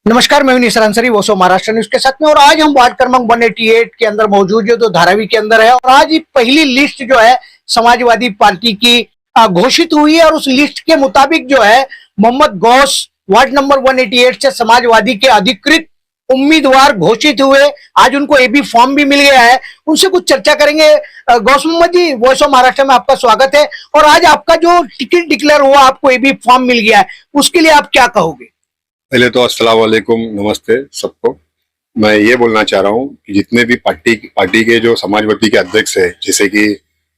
नमस्कार, मैं हूं निसर अंसारी, वो सो महाराष्ट्र न्यूज के साथ में। और आज हम वार्ड क्रमांक 188 के अंदर मौजूद है, तो धारावी के अंदर है। और आज ये पहली लिस्ट जो है समाजवादी पार्टी की घोषित हुई है। और उस लिस्ट के मुताबिक जो है मोहम्मद गौस वार्ड नंबर 188 से समाजवादी के अधिकृत उम्मीदवार घोषित हुए। आज उनको एबी फॉर्म भी मिल गया है, उनसे कुछ चर्चा करेंगे। गौस मोहम्मद जी, वॉइस ऑफ महाराष्ट्र में आपका स्वागत है। और आज आपका जो टिकट डिक्लेयर हुआ, आपको एबी फॉर्म मिल गया है, उसके लिए आप क्या कहोगे? पहले तो अस्सलाम वालेकुम, नमस्ते सबको। मैं ये बोलना चाह रहा हूँ कि जितने भी पार्टी के जो समाजवादी के अध्यक्ष है, जैसे कि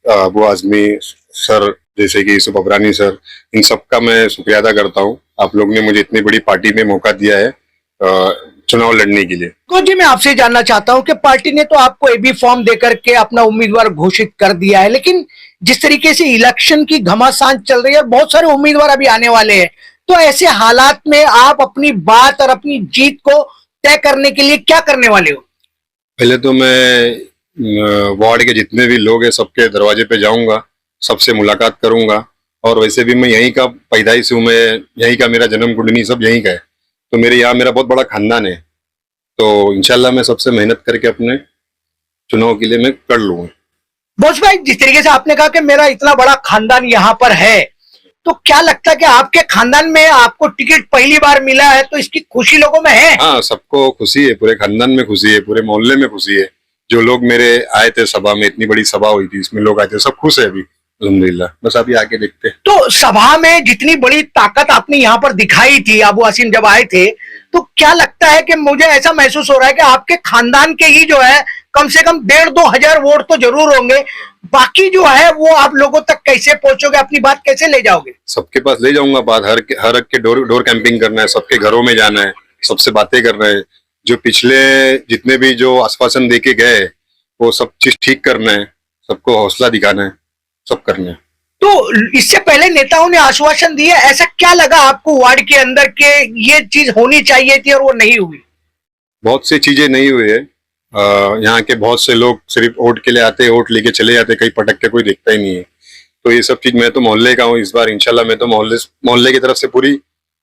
अबू आजमी सर, जैसे कि यूसुफ अबरानी सर, इन सबका मैं शुक्रिया अदा करता हूँ। आप लोग ने मुझे इतनी बड़ी पार्टी में मौका दिया है चुनाव लड़ने के लिए। तो जी, मैं आपसे जानना चाहता हूं कि पार्टी ने तो आपको एबी फॉर्म देकर के अपना उम्मीदवार घोषित कर दिया है, लेकिन जिस तरीके से इलेक्शन की घमासान चल रही है, बहुत सारे उम्मीदवार अभी आने वाले हैं, तो ऐसे हालात में आप अपनी बात और अपनी जीत को तय करने के लिए क्या करने वाले हो? पहले तो मैं वार्ड के जितने भी लोग हैं सबके दरवाजे पे जाऊंगा, सबसे मुलाकात करूंगा। और वैसे भी मैं यहीं का पैदाइश हूँ, मैं यहीं का, मेरा जन्म कुंडली सब यहीं का है, तो मेरे यहाँ मेरा बहुत बड़ा खानदान है। तो इंशाल्लाह मैं सबसे मेहनत करके अपने चुनाव के लिए मैं कर लूंगा। बोस भाई, जिस तरीके से आपने कहा कि मेरा इतना बड़ा खानदान यहाँ पर है, तो क्या लगता है कि आपके खानदान में आपको टिकट पहली बार मिला है, तो इसकी खुशी लोगों में है? हाँ, सबको खुशी है, पूरे खानदान में खुशी है, पूरे मोहल्ले में खुशी है। जो लोग मेरे आए थे सभा में, इतनी बड़ी सभा हुई थी, इसमें लोग आए थे, सब खुश है अभी अल्हम्दुलिल्लाह। बस अभी आके देखते हैं। तो सभा में जितनी बड़ी ताकत आपने यहाँ पर दिखाई थी, अबू आसिम जब आए थे, तो क्या लगता है कि मुझे ऐसा महसूस हो रहा है कि आपके खानदान के ही जो है कम से कम 1,500-2 हजार वोट तो जरूर होंगे। बाकी जो है वो आप लोगों तक कैसे पहुंचोगे, अपनी बात कैसे ले जाओगे? सबके पास ले जाऊंगा बात। हर एक के डोर कैंपिंग करना है, सबके घरों में जाना है, सबसे बातें करना है। जो पिछले जितने भी जो आश्वासन देके गए, वो सब चीज ठीक करना है, सबको हौसला दिखाना है, सब करना है। तो इससे पहले नेताओं ने आश्वासन दिए, ऐसा क्या लगा आपको वार्ड के अंदर के ये चीज होनी चाहिए थी और वो नहीं हुई? बहुत सी चीजें नहीं हुई है। यहाँ के बहुत से लोग सिर्फ वोट के लिए आते, वोट लेके चले जाते, कहीं पटक के कोई देखता ही नहीं है। तो ये सब चीज, मैं तो मोहल्ले का हूँ, इस बार इंशाल्लाह मैं तो मोहल्ले की तरफ से पूरी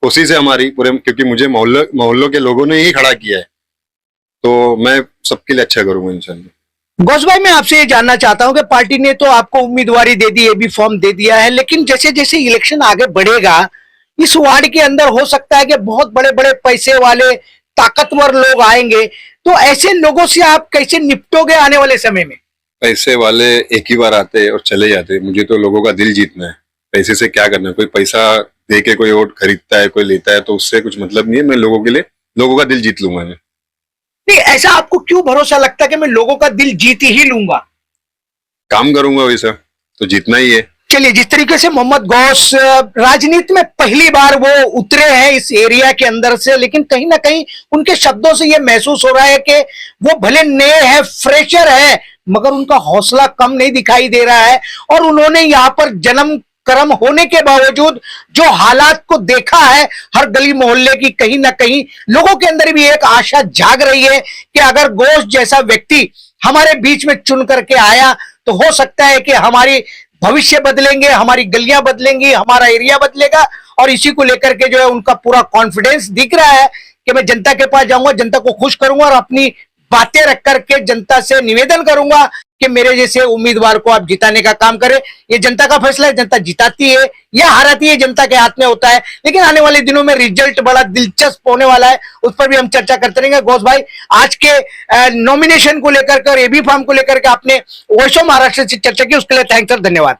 कोशिश है हमारी पूरे, क्योंकि मुझे मोहल्लों के लोगों ने ही खड़ा किया है, तो मैं सबके लिए अच्छा करूंगा इंशाल्लाह। गौस भाई, मैं आपसे ये जानना चाहता हूं कि पार्टी ने तो आपको उम्मीदवारी दे दी, एबी फॉर्म दे दिया है, लेकिन जैसे जैसे इलेक्शन आगे बढ़ेगा, इस वार्ड के अंदर हो सकता है कि बहुत बड़े बड़े पैसे वाले ताकतवर लोग आएंगे, तो ऐसे लोगों से आप कैसे निपटोगे आने वाले समय में? पैसे वाले एक ही बार आते और चले जाते। मुझे तो लोगों का दिल जीतना है। पैसे से क्या करना है? कोई पैसा दे के कोई वोट खरीदता है, कोई लेता है, तो उससे कुछ मतलब नहीं है। मैं लोगों के लिए लोगों का दिल जीत लूंगा। मैं नहीं, ऐसा आपको क्यों भरोसा लगता है कि मैं लोगों का दिल जीत ही लूंगा? काम करूंगा वैसा, तो जीतना ही है। चलिए, जिस तरीके से मोहम्मद गौस राजनीति में पहली बार वो उतरे हैं इस एरिया के अंदर से, लेकिन कहीं ना कहीं उनके शब्दों से ये महसूस हो रहा है कि वो भले नए हैं, फ्रेशर है, मगर उनका हौसला कम नहीं दिखाई दे रहा है। और उन्होंने यहाँ पर जन्म कर्म होने के बावजूद जो हालात को देखा है हर गली मोहल्ले की, कहीं ना कहीं लोगों के अंदर भी एक आशा जाग रही है कि अगर गौस जैसा व्यक्ति हमारे बीच में चुन करके आया, तो हो सकता है कि हमारी भविष्य बदलेंगे, हमारी गलियां बदलेंगी, हमारा एरिया बदलेगा। और इसी को लेकर के जो है उनका पूरा कॉन्फिडेंस दिख रहा है कि मैं जनता के पास जाऊंगा, जनता को खुश करूंगा और अपनी बातें रख करके जनता से निवेदन करूंगा कि मेरे जैसे उम्मीदवार को आप जिताने का काम करें। ये जनता का फैसला है, जनता जिताती है या हराती है, जनता के हाथ में होता है। लेकिन आने वाले दिनों में रिजल्ट बड़ा दिलचस्प होने वाला है, उस पर भी हम चर्चा करते रहेंगे। गौस भाई, आज के नॉमिनेशन को लेकर के और एबी फॉर्म को लेकर के आपने वॉइस ऑफ महाराष्ट्र से चर्चा की, उसके लिए थैंक्स और धन्यवाद।